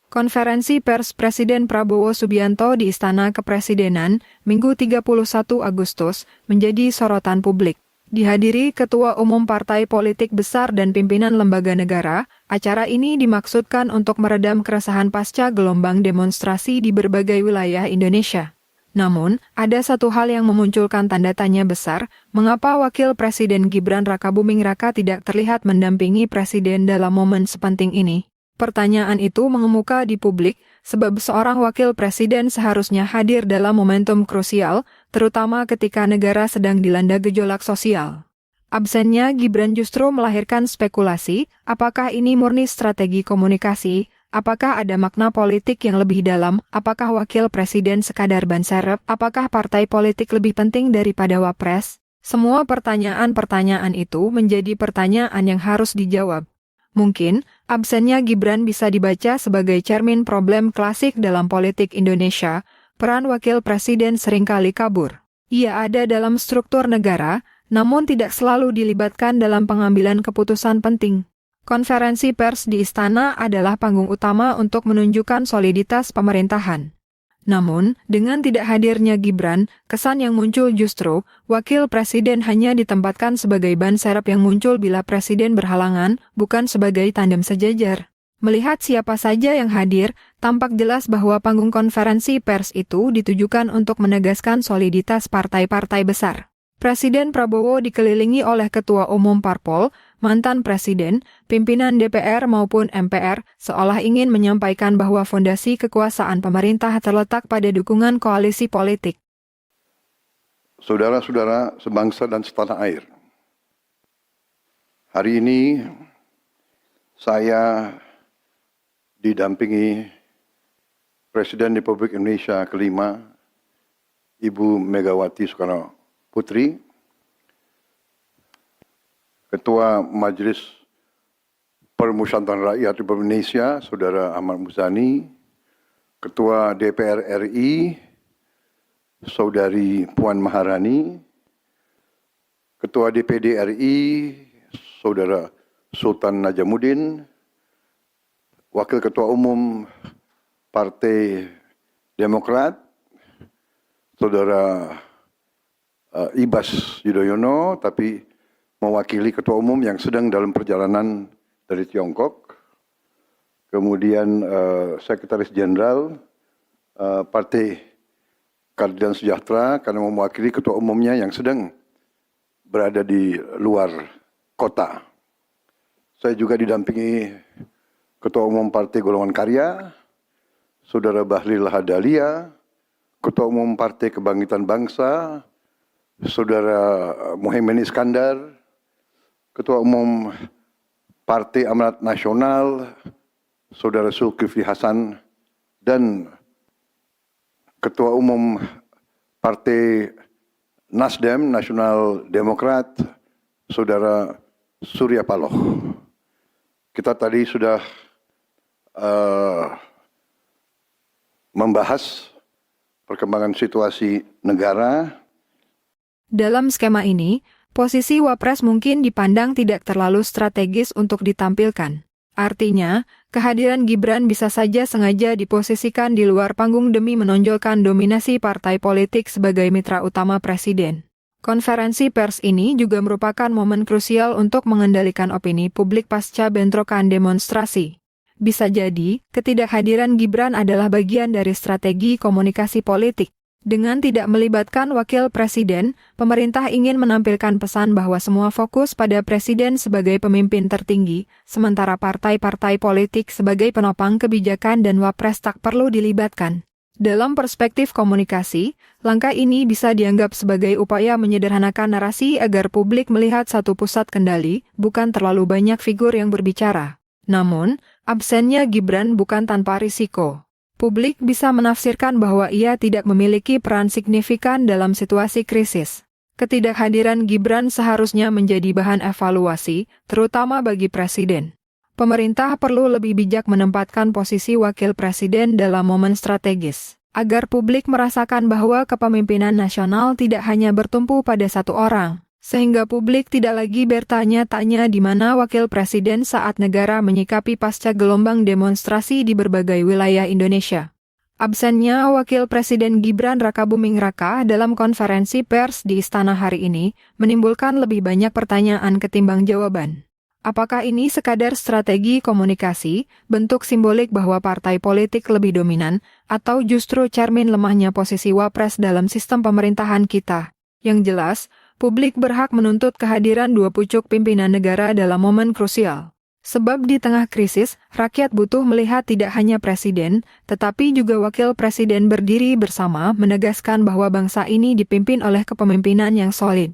Konferensi pers Presiden Prabowo Subianto di Istana Kepresidenan, Minggu 31 Agustus, menjadi sorotan publik. Dihadiri Ketua Umum Partai Politik Besar dan pimpinan lembaga negara, acara ini dimaksudkan untuk meredam keresahan pasca gelombang demonstrasi di berbagai wilayah Indonesia. Namun, ada satu hal yang memunculkan tanda tanya besar, mengapa Wakil Presiden Gibran Rakabuming Raka tidak terlihat mendampingi Presiden dalam momen sepenting ini? Pertanyaan itu mengemuka di publik, sebab seorang wakil presiden seharusnya hadir dalam momentum krusial, terutama ketika negara sedang dilanda gejolak sosial. Absennya Gibran justru melahirkan spekulasi, apakah ini murni strategi komunikasi, apakah ada makna politik yang lebih dalam, apakah wakil presiden sekadar ban serep, apakah partai politik lebih penting daripada wapres? Semua pertanyaan-pertanyaan itu menjadi pertanyaan yang harus dijawab. Mungkin, absennya Gibran bisa dibaca sebagai cermin problem klasik dalam politik Indonesia, peran wakil presiden seringkali kabur. Ia ada dalam struktur negara, namun tidak selalu dilibatkan dalam pengambilan keputusan penting. Konferensi pers di Istana adalah panggung utama untuk menunjukkan soliditas pemerintahan. Namun, dengan tidak hadirnya Gibran, kesan yang muncul justru, wakil presiden hanya ditempatkan sebagai ban serep yang muncul bila presiden berhalangan, bukan sebagai tandem sejajar. Melihat siapa saja yang hadir, tampak jelas bahwa panggung konferensi pers itu ditujukan untuk menegaskan soliditas partai-partai besar. Presiden Prabowo dikelilingi oleh Ketua Umum Parpol, mantan Presiden, pimpinan DPR maupun MPR, seolah ingin menyampaikan bahwa fondasi kekuasaan pemerintah terletak pada dukungan koalisi politik. Saudara-saudara sebangsa dan setanah air, hari ini saya didampingi Presiden Republik Indonesia kelima, Ibu Megawati Soekarno Putri, Ketua Majelis Permusyawaratan Rakyat Republik Indonesia, Saudara Ahmad Muzani, Ketua DPR RI, Saudari Puan Maharani, Ketua DPD RI, Saudara Sultan Najamuddin, Wakil Ketua Umum Partai Demokrat, Saudara Ibas Yudhoyono, tapi mewakili Ketua Umum yang sedang dalam perjalanan dari Tiongkok. Kemudian Sekretaris Jenderal Partai Keadilan Sejahtera karena mewakili Ketua Umumnya yang sedang berada di luar kota. Saya juga didampingi Ketua Umum Partai Golongan Karya, Saudara Bahlil Lahadalia, Ketua Umum Partai Kebangkitan Bangsa, Saudara Muhaimin Iskandar, Ketua Umum Partai Amanat Nasional, Saudara Zulkifli Hasan, dan Ketua Umum Partai Nasdem, Nasional Demokrat, Saudara Surya Paloh. Kita tadi sudah membahas perkembangan situasi negara. Dalam skema ini, posisi Wapres mungkin dipandang tidak terlalu strategis untuk ditampilkan. Artinya, kehadiran Gibran bisa saja sengaja diposisikan di luar panggung demi menonjolkan dominasi partai politik sebagai mitra utama Presiden. Konferensi pers ini juga merupakan momen krusial untuk mengendalikan opini publik pasca bentrokan demonstrasi. Bisa jadi, ketidakhadiran Gibran adalah bagian dari strategi komunikasi politik. Dengan tidak melibatkan wakil presiden, pemerintah ingin menampilkan pesan bahwa semua fokus pada presiden sebagai pemimpin tertinggi, sementara partai-partai politik sebagai penopang kebijakan dan wapres tak perlu dilibatkan. Dalam perspektif komunikasi, langkah ini bisa dianggap sebagai upaya menyederhanakan narasi agar publik melihat satu pusat kendali, bukan terlalu banyak figur yang berbicara. Namun, absennya Gibran bukan tanpa risiko. Publik bisa menafsirkan bahwa ia tidak memiliki peran signifikan dalam situasi krisis. Ketidakhadiran Gibran seharusnya menjadi bahan evaluasi, terutama bagi Presiden. Pemerintah perlu lebih bijak menempatkan posisi wakil presiden dalam momen strategis, agar publik merasakan bahwa kepemimpinan nasional tidak hanya bertumpu pada satu orang. Sehingga publik tidak lagi bertanya-tanya di mana wakil presiden saat negara menyikapi pasca gelombang demonstrasi di berbagai wilayah Indonesia. Absennya Wakil Presiden Gibran Rakabuming Raka dalam konferensi pers di Istana hari ini menimbulkan lebih banyak pertanyaan ketimbang jawaban. Apakah ini sekadar strategi komunikasi, bentuk simbolik bahwa partai politik lebih dominan, atau justru cermin lemahnya posisi Wapres dalam sistem pemerintahan kita? Yang jelas, publik berhak menuntut kehadiran dua pucuk pimpinan negara dalam momen krusial. Sebab di tengah krisis, rakyat butuh melihat tidak hanya presiden, tetapi juga wakil presiden berdiri bersama menegaskan bahwa bangsa ini dipimpin oleh kepemimpinan yang solid.